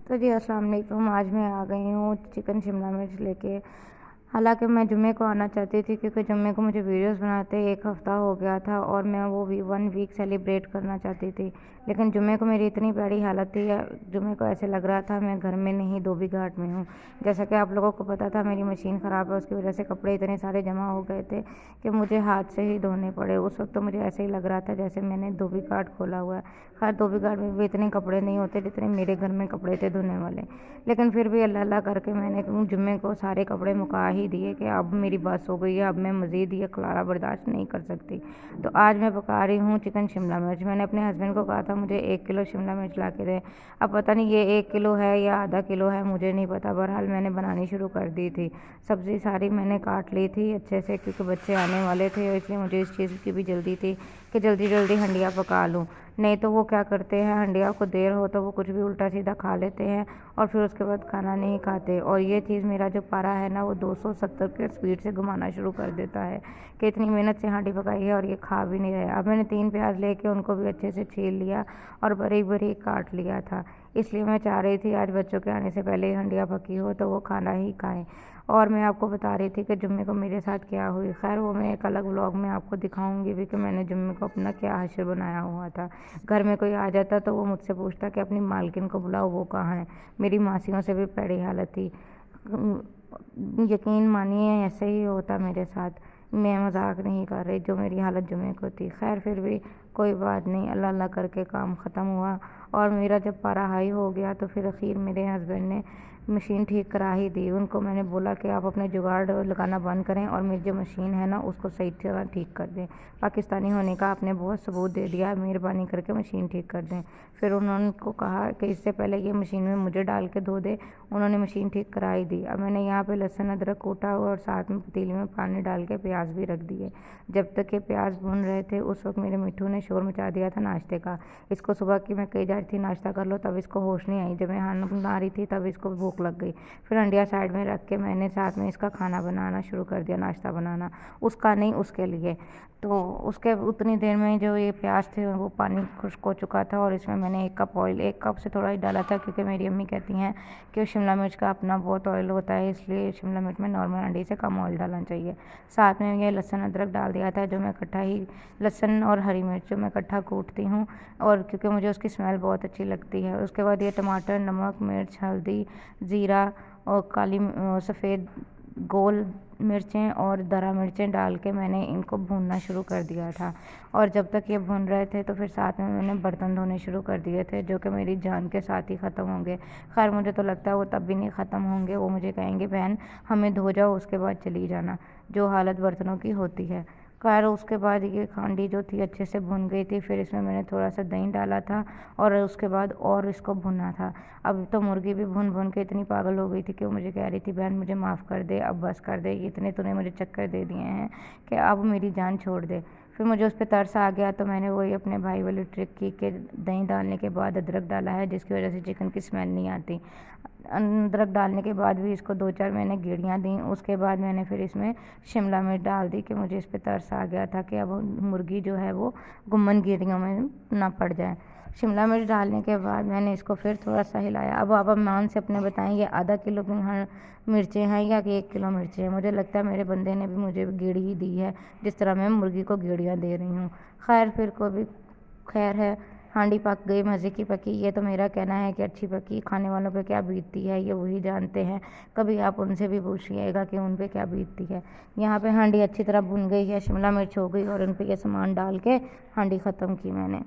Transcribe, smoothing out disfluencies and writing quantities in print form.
तो जी अस्सलाम वालेकुम। आज मैं आ गई हूँ चिकन शिमला मिर्च लेके। हालांकि मैं जुम्मे को आना चाहती थी क्योंकि जुम्मे को मुझे वीडियोस बनाते 1 हफ़्ता हो गया था और मैं वो भी 1 वीक सेलिब्रेट करना चाहती थी। लेकिन जुम्मे को मेरी इतनी बड़ी हालत थी, जुम्मे को ऐसे लग रहा था मैं घर में नहीं धोबी घाट में हूँ। जैसा कि आप लोगों को पता था मेरी मशीन ख़राब है, उसकी वजह से कपड़े इतने सारे जमा हो गए थे कि मुझे हाथ से ही धोने पड़े। उस वक्त तो मुझे ऐसे ही लग रहा था जैसे मैंने धोबी घाट खोला हुआ है। खैर धोबी घाट में भी इतने कपड़े नहीं होते जितने मेरे घर में कपड़े थे धोने वाले। लेकिन फिर भी अल्लाह अल्लाह करके मैंने जुम्मे को सारे कपड़े मुका ही दिए कि अब मेरी बस हो गई है, अब मैं मज़ीद ये खलारा बर्दाश्त नहीं कर सकती। तो आज मैं पका रही हूँ चिकन शिमला मिर्च। मैंने अपने हस्बैंड को कहा था मुझे 1 किलो शिमला मिर्च ला के दें। अब पता नहीं ये 1 किलो है या आधा किलो है, मुझे नहीं पता। बहरहाल मैंने बनानी शुरू कर दी थी। सब्ज़ी सारी मैंने काट ली थी अच्छे से क्योंकि बच्चे आने वाले थे, इसलिए मुझे इस चीज़ की भी जल्दी थी कि जल्दी जल्दी हंडिया पका लूँ। नहीं तो वो क्या करते हैं, हंडिया को देर हो तो वो कुछ भी उल्टा सीधा खा लेते हैं और फिर उसके बाद खाना नहीं खाते। और ये चीज़ मेरा जो पारा है ना, वो 270 के स्पीड से घुमाना शुरू कर देता है कि इतनी मेहनत से हांडी पकाई है और ये खा भी नहीं रहे। अब मैंने 3 प्याज लेके उनको भी अच्छे से छील लिया और बारीक बारीक काट लिया था। इसलिए मैं चाह रही थी आज बच्चों के आने से पहले ही हंडिया पकी हो तो वो खाना ही खाएं। और मैं आपको बता रही थी कि जुम्मे को मेरे साथ क्या हुई। खैर वो मैं एक अलग व्लॉग में आपको दिखाऊंगी भी कि मैंने जुम्मे को अपना क्या हश्र बनाया हुआ था। घर में कोई आ जाता तो वो मुझसे पूछता कि अपनी मालकिन को बुलाओ, वो कहाँ है। मेरी मासियों से भी बड़ी हालत थी। यकीन मानिए ऐसे ही होता मेरे साथ। मैं मजाक नहीं कर रही, जो मेरी हालत जुम्मे को थी। खैर फिर भी कोई बात नहीं, अल्लाह अल्लाह करके काम ख़त्म हुआ। और मेरा जब पारा हाई हो गया तो फिर आखिर मेरे हस्बैंड ने मशीन ठीक करा ही दी। उनको मैंने बोला कि आप अपने जुगाड़ लगाना बंद करें और मेरी जो मशीन है ना उसको सही तरह ठीक कर दें। पाकिस्तानी होने का आपने बहुत सबूत दे दिया, मेहरबानी करके मशीन ठीक कर दें। फिर उन्होंने को कहा कि इससे पहले ये मशीन में मुझे डाल के धो दे। उन्होंने मशीन ठीक करा ही दी। अब मैंने यहाँ पे लहसुन अदरक कूटा और साथ में पतीले में पानी डाल के प्याज भी रख दिए। जब तक ये प्याज भून रहे थे उस वक्त मेरे मिट्ठू ने शोर मचा दिया था नाश्ते का। इसको सुबह की मैं कही जा रही थी नाश्ता कर लो, तब इसको होश नहीं आई। जब मैं खाना बना रही थी तब इसको भूख लग गई। फिर अंडिया साइड में रख के मैंने साथ में इसका खाना बनाना शुरू कर दिया, नाश्ता बनाना। उसका नहीं, उसके लिए। तो उसके उतनी देर में जो ये प्याज थे वो पानी खुश्क हो चुका था और इसमें मैंने 1 कप ऑयल, 1 कप से थोड़ा ही डाला था क्योंकि मेरी अम्मी कहती हैं कि शिमला मिर्च का अपना बहुत ऑयल होता है, इसलिए शिमला मिर्च में नॉर्मल अंडे से कम ऑयल डालना चाहिए। साथ में ये लहसुन अदरक डाल दिया था जो मैं इकट्ठा ही, लहसुन और हरी मिर्च जो मैं इकट्ठा कूटती हूँ और क्योंकि मुझे उसकी स्मेल बहुत अच्छी लगती है। उसके बाद ये टमाटर, नमक, मिर्च, हल्दी, ज़ीरा और काली सफ़ेद गोल मिर्चें और दरा मिर्चें डाल के मैंने इनको भूनना शुरू कर दिया था। और जब तक ये भून रहे थे तो फिर साथ में मैंने बर्तन धोने शुरू कर दिए थे जो कि मेरी जान के साथ ही ख़त्म होंगे। खैर मुझे तो लगता है वो तब भी नहीं ख़त्म होंगे। वो मुझे कहेंगे बहन हमें धो जाओ, उसके बाद चली जाना, जो हालत बर्तनों की होती है। खैर उसके बाद ये हांडी जो थी अच्छे से भुन गई थी। फिर इसमें मैंने थोड़ा सा दही डाला था और उसके बाद और इसको भुना था। अब तो मुर्गी भी भुन भुन के इतनी पागल हो गई थी कि वो मुझे कह रही थी बहन मुझे माफ़ कर दे, अब बस कर दे, इतने तूने मुझे चक्कर दे दिए हैं कि अब मेरी जान छोड़ दे। फिर मुझे उस पर तरस आ गया तो मैंने वही अपने भाई वाली ट्रिक की कि दही डालने के बाद अदरक डाला है जिसकी वजह से चिकन की स्मेल नहीं आती। अदरक डालने के बाद भी इसको 2-4 मैंने गेड़ियाँ दी। उसके बाद मैंने फिर इसमें शिमला मिर्च डाल दी कि मुझे इस पर तरस आ गया था कि अब मुर्गी जो है वो गुम्मन गेड़ियों में ना पड़ जाए। शिमला मिर्च डालने के बाद मैंने इसको फिर थोड़ा सा हिलाया। अब आप मान से अपने बताएं ये आधा किलो की मिर्चें हैं या कि 1 किलो मिर्चें हैं। मुझे लगता है मेरे बंदे ने भी मुझे गेड़ी ही दी है जिस तरह मैं मुर्गी को गेड़ियाँ दे रही हूँ। खैर फिर को भी खैर है, हांडी पक गई, मज़े की पकी। ये तो मेरा कहना है कि अच्छी पकी, खाने वालों पे क्या बीतती है ये वही जानते हैं। कभी आप उनसे भी पूछिएगा कि उन पे क्या बीतती है। यहाँ पे हांडी अच्छी तरह भुन गई है, शिमला मिर्च हो गई और उन पे ये सामान डाल के हांडी ख़त्म की मैंने।